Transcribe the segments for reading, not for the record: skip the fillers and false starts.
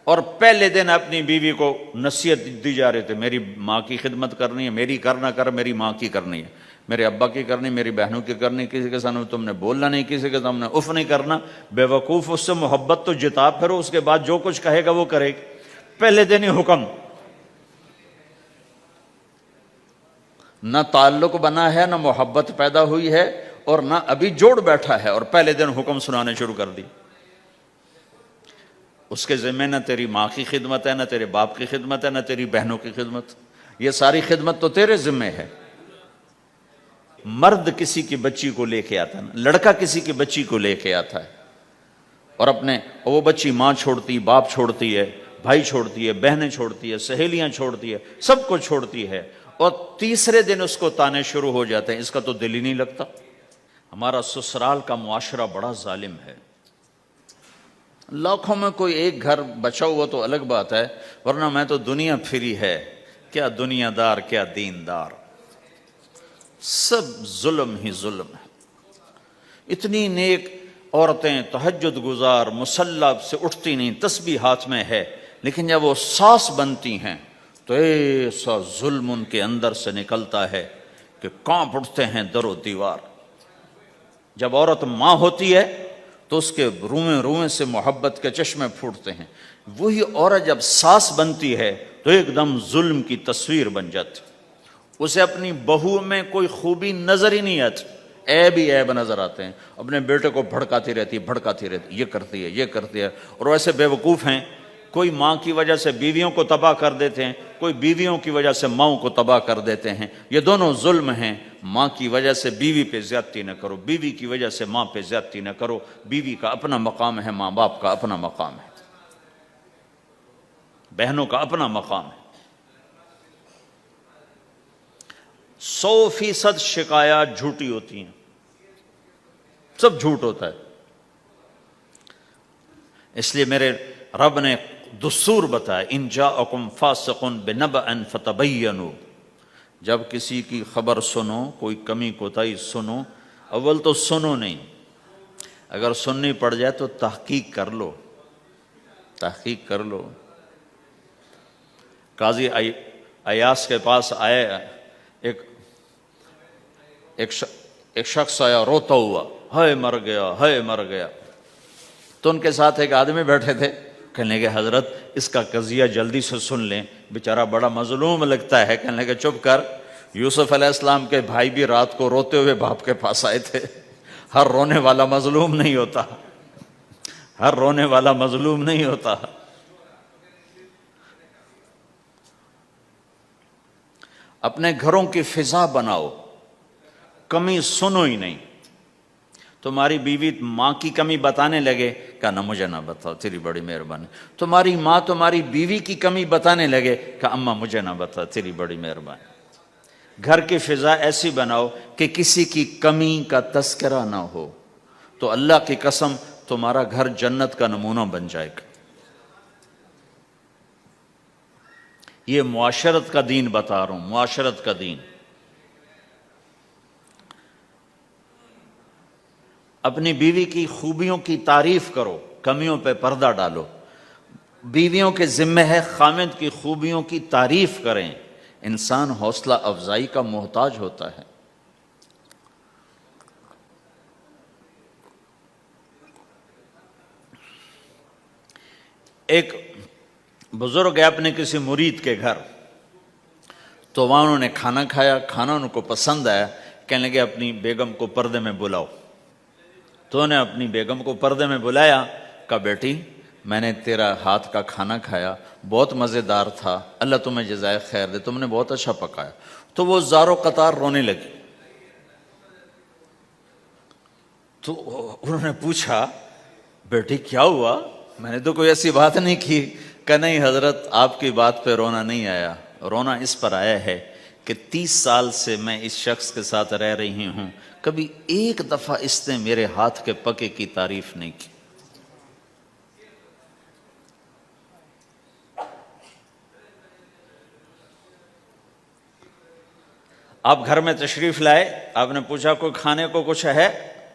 اور پہلے دن اپنی بیوی کو نصیحت دی جا رہے تھے، میری ماں کی خدمت کرنی ہے، میری کرنا کر، میری ماں کی کرنی ہے، میرے ابا کی کرنی، میری بہنوں کی کرنی، کسی کے سامنے تم نے بولنا نہیں، کسی کے سامنے اف نہیں کرنا۔ بے وقوف، اس سے محبت تو جتا پھرو، اس کے بعد جو کچھ کہے گا وہ کرے گی۔ پہلے دن ہی حکم، نہ تعلق بنا ہے، نہ محبت پیدا ہوئی ہے، اور نہ ابھی جوڑ بیٹھا ہے، اور پہلے دن حکم سنانے شروع کر دی۔ اس کے ذمہ نہ تیری ماں کی خدمت ہے، نہ تیرے باپ کی خدمت ہے، نہ تیری بہنوں کی خدمت، یہ ساری خدمت تو تیرے ذمہ ہے۔ مرد کسی کی بچی کو لے کے آتا ہے، لڑکا کسی کی بچی کو لے کے آتا ہے، اور وہ بچی ماں چھوڑتی، باپ چھوڑتی ہے، بھائی چھوڑتی ہے، بہنیں چھوڑتی ہے، سہیلیاں چھوڑتی ہے، سب کو چھوڑتی ہے، اور تیسرے دن اس کو تانے شروع ہو جاتے ہیں، اس کا تو دل ہی نہیں لگتا۔ ہمارا سسرال کا معاشرہ بڑا ظالم ہے۔ لاکھوں میں کوئی ایک گھر بچا ہوا تو الگ بات ہے، ورنہ میں تو دنیا پھری ہے، کیا دنیا دار کیا دین دار، سب ظلم ہی ظلم ہے۔ اتنی نیک عورتیں تہجد گزار مصلی سے اٹھتی نہیں، تسبیح ہاتھ میں ہے، لیکن جب وہ ساس بنتی ہیں تو ایسا ظلم ان کے اندر سے نکلتا ہے کہ کانپ اٹھتے ہیں در و دیوار۔ جب عورت ماں ہوتی ہے تو اس کے روئیں روئیں سے محبت کے چشمے پھوٹتے ہیں، وہی عورت جب ساس بنتی ہے تو ایک دم ظلم کی تصویر بن جاتی، اسے اپنی بہو میں کوئی خوبی نظر ہی نہیں آتی، عیب ہی عیب نظر آتے ہیں، اپنے بیٹے کو بھڑکاتی رہتی، یہ کرتی ہے، یہ کرتی ہے، اور ویسے بے وقوف ہیں، کوئی ماں کی وجہ سے بیویوں کو تباہ کر دیتے ہیں، کوئی بیویوں کی وجہ سے ماؤں کو تباہ کر دیتے ہیں، یہ دونوں ظلم ہیں۔ ماں کی وجہ سے بیوی پہ زیادتی نہ کرو، بیوی کی وجہ سے ماں پہ زیادتی نہ کرو، بیوی کا اپنا مقام ہے، ماں باپ کا اپنا مقام ہے، بہنوں کا اپنا مقام ہے۔ 100% شکایات جھوٹی ہوتی ہیں، سب جھوٹ ہوتا ہے۔ اس لیے میرے رب نے دستور بتایا، ان جاءکم فاسق بنبأ فتبینوا، جب کسی کی خبر سنو، کوئی کمی کوتاہی سنو، اول تو سنو نہیں، اگر سننی پڑ جائے تو تحقیق کر لو، تحقیق کر لو۔ قاضی ایاس کے پاس آئے، ایک شخص آیا روتا ہوا، ہائے مر گیا، ہائے مر گیا، تو ان کے ساتھ ایک آدمی بیٹھے تھے، کہنے لگے حضرت اس کا قضیہ جلدی سے سن لیں، بیچارہ بڑا مظلوم لگتا ہے۔ کہنے لگے چپ کر، یوسف علیہ السلام کے بھائی بھی رات کو روتے ہوئے باپ کے پاس آئے تھے، ہر رونے والا مظلوم نہیں ہوتا، ہر رونے والا مظلوم نہیں ہوتا۔ اپنے گھروں کی فضا بناؤ، کمی سنو ہی نہیں۔ تمہاری بیوی ماں کی کمی بتانے لگے، کہا مجھے نہ بتاؤ، تیری بڑی مہربانی۔ تمہاری ماں تمہاری بیوی کی کمی بتانے لگے، کہا اماں مجھے نہ بتا، تیری بڑی مہربانی۔ گھر کی فضا ایسی بناؤ کہ کسی کی کمی کا تذکرہ نہ ہو، تو اللہ کی قسم تمہارا گھر جنت کا نمونہ بن جائے گا۔ یہ معاشرت کا دین بتا رہا ہوں، معاشرت کا دین۔ اپنی بیوی کی خوبیوں کی تعریف کرو، کمیوں پہ پردہ ڈالو۔ بیویوں کے ذمہ ہے خامد کی خوبیوں کی تعریف کریں، انسان حوصلہ افزائی کا محتاج ہوتا ہے۔ ایک بزرگ ہے اپنے کسی مرید کے گھر، تو وہاں انہوں نے کھانا کھایا، کھانا ان کو پسند آیا، کہنے لگے اپنی بیگم کو پردے میں بلاؤ۔ تو انہوں نے اپنی بیگم کو پردے میں بلایا، کہا بیٹی میں نے تیرا ہاتھ کا کھانا کھایا، بہت مزیدار تھا، اللہ تمہیں جزائے خیر دے، تم نے بہت اچھا پکایا۔ تو وہ زارو قطار رونے لگی۔ تو انہوں نے پوچھا بیٹی کیا ہوا، میں نے تو کوئی ایسی بات نہیں کی۔ کہ نہیں حضرت آپ کی بات پہ رونا نہیں آیا، رونا اس پر آیا ہے کہ 30 سال سے میں اس شخص کے ساتھ رہ رہی ہوں، کبھی ایک دفعہ اس نے میرے ہاتھ کے پکے کی تعریف نہیں کی۔ آپ گھر میں تشریف لائے، آپ نے پوچھا کوئی کھانے کو کچھ ہے،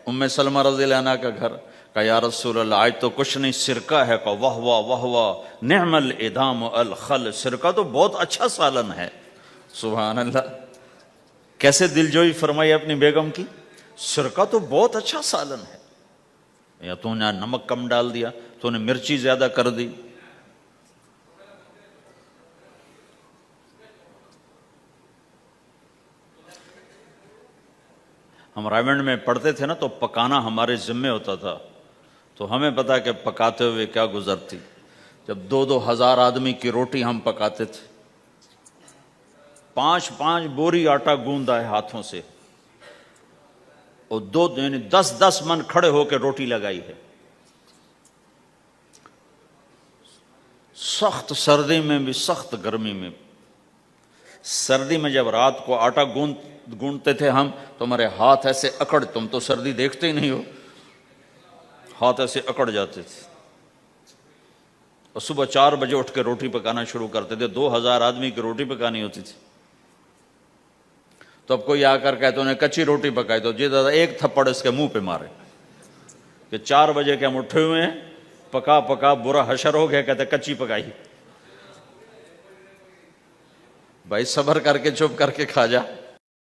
ام سلمہ رضی اللہ عنہ کا گھر، کہا یا رسول اللہ آج تو کچھ نہیں، سرکہ ہے، کہا واہ واہ واہ واہ نعم الادام الخل، سرکہ تو بہت اچھا سالن ہے۔ سبحان اللہ، کیسے دلجوئی فرمائی اپنی بیگم کی، سرکہ تو بہت اچھا سالن ہے، یا تو نے نمک کم ڈال دیا، تو نے مرچی زیادہ کر دی۔ ہم رائمنڈ میں پڑھتے تھے نا تو پکانا ہمارے ذمے ہوتا تھا، تو ہمیں پتا کہ پکاتے ہوئے کیا گزرتی۔ جب 2,000 آدمی کی روٹی ہم پکاتے تھے، 5 بوری آٹا گوندا ہے ہاتھوں سے، اور 10 من کھڑے ہو کے روٹی لگائی ہے، سخت سردی میں بھی سخت گرمی میں بھی۔ سردی میں جب رات کو آٹا گونتے تھے ہم تو ہمارے ہاتھ ایسے اکڑ، تم تو سردی دیکھتے ہی نہیں ہو، ہاتھ ایسے اکڑ جاتے تھے، اور صبح 4 بجے اٹھ کے روٹی پکانا شروع کرتے تھے، 2,000 آدمی کی روٹی پکانی ہوتی تھی۔ تو اب کوئی آ کر کہتے انہیں کچی روٹی پکائی، تو جی دادا ایک تھپڑ اس کے منہ پہ مارے کہ 4 بجے کے ہم اٹھے ہوئے ہیں، پکا پکا برا حشر ہو گیا، کہتے کچی پکائی۔ بھائی صبر کر کے چپ کر کے کھا جا۔